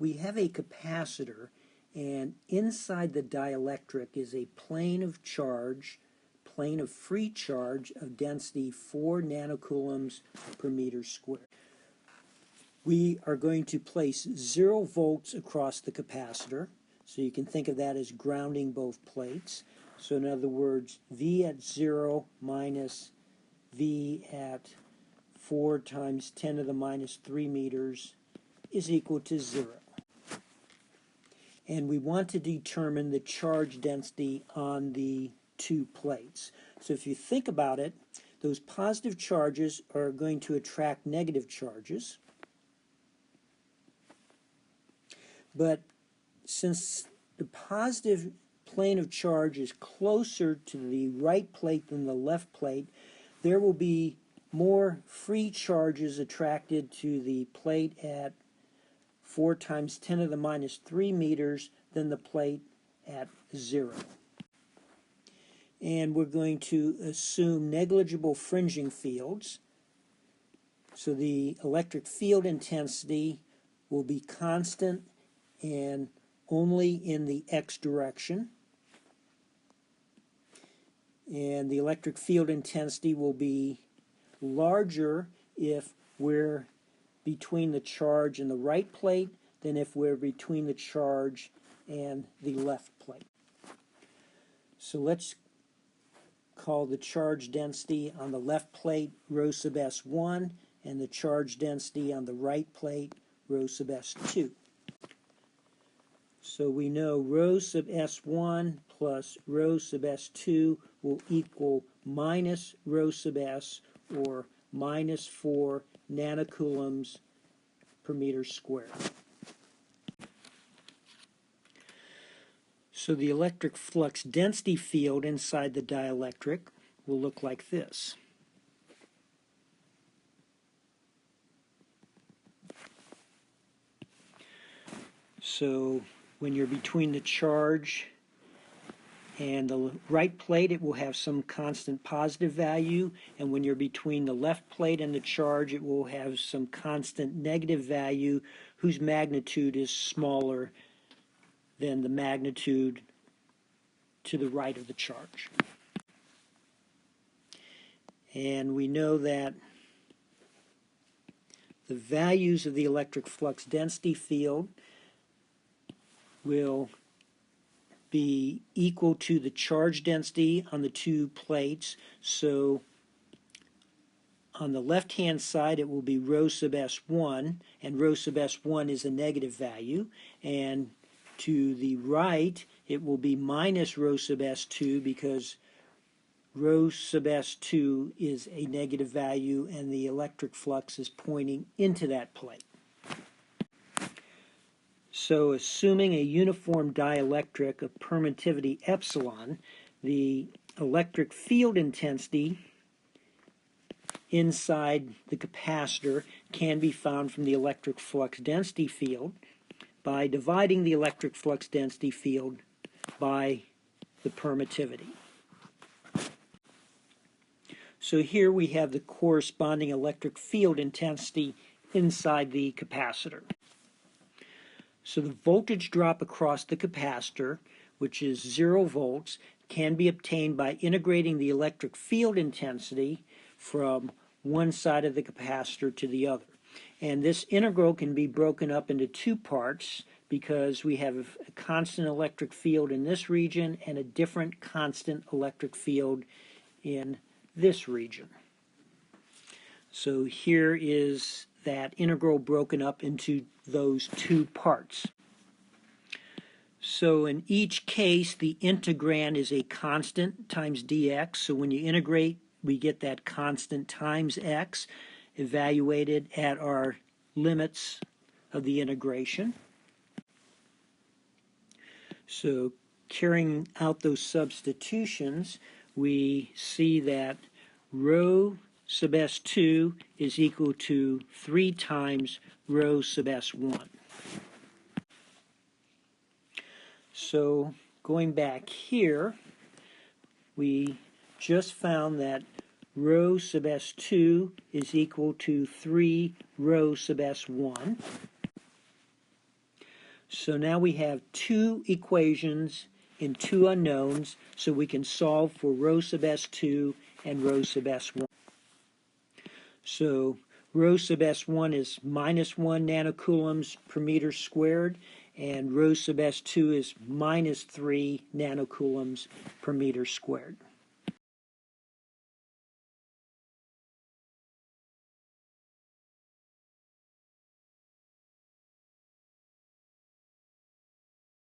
we have a capacitor, and inside the dielectric is a plane of charge, plane of free charge of density 4 nanocoulombs per meter squared. We are going to place 0 volts across the capacitor, so you can think of that as grounding both plates. So in other words, V at 0 minus V at 4 times 10 to the minus 3 meters is equal to 0. And we want to determine the charge density on the 2 plates. So if you think about it, those positive charges are going to attract negative charges. But since the positive plane of charge is closer to the right plate than the left plate, there will be more free charges attracted to the plate at 4 times 10 to the minus 3 meters than the plate at 0. And we're going to assume negligible fringing fields. So the electric field intensity will be constant and only in the x direction. And the electric field intensity will be larger if we're between the charge and the right plate than if we're between the charge and the left plate. So let's call the charge density on the left plate rho sub S1 and the charge density on the right plate rho sub S2. So we know rho sub S1 plus rho sub S2 will equal minus rho sub S, or minus 4 nanocoulombs per meter squared. So the electric flux density field inside the dielectric will look like this. So when you're between the charge and the right plate, it will have some constant positive value, and when you're between the left plate and the charge, it will have some constant negative value whose magnitude is smaller than the magnitude to the right of the charge. And we know that the values of the electric flux density field will be equal to the charge density on the 2 plates. So on the left-hand side, it will be rho sub S1, and rho sub S1 is a negative value. And to the right, it will be minus rho sub S2 because rho sub S2 is a negative value and the electric flux is pointing into that plate. So assuming a uniform dielectric of permittivity epsilon, the electric field intensity inside the capacitor can be found from the electric flux density field by dividing the electric flux density field by the permittivity. So here we have the corresponding electric field intensity inside the capacitor. So the voltage drop across the capacitor, which is 0 volts, can be obtained by integrating the electric field intensity from one side of the capacitor to the other. And this integral can be broken up into 2 parts because we have a constant electric field in this region and a different constant electric field in this region. So here is that integral broken up into those 2 parts. So in each case, the integrand is a constant times dx. So when you integrate, we get that constant times x evaluated at our limits of the integration. So carrying out those substitutions, we see that rho sub S2 is equal to 3 times rho sub S1. So going back here, we just found that rho sub S2 is equal to 3 rho sub S1. So now we have two equations in two unknowns, so we can solve for rho sub S2 and rho sub S1. So rho sub S1 is minus 1 nanocoulombs per meter squared, and rho sub S2 is minus 3 nanocoulombs per meter squared.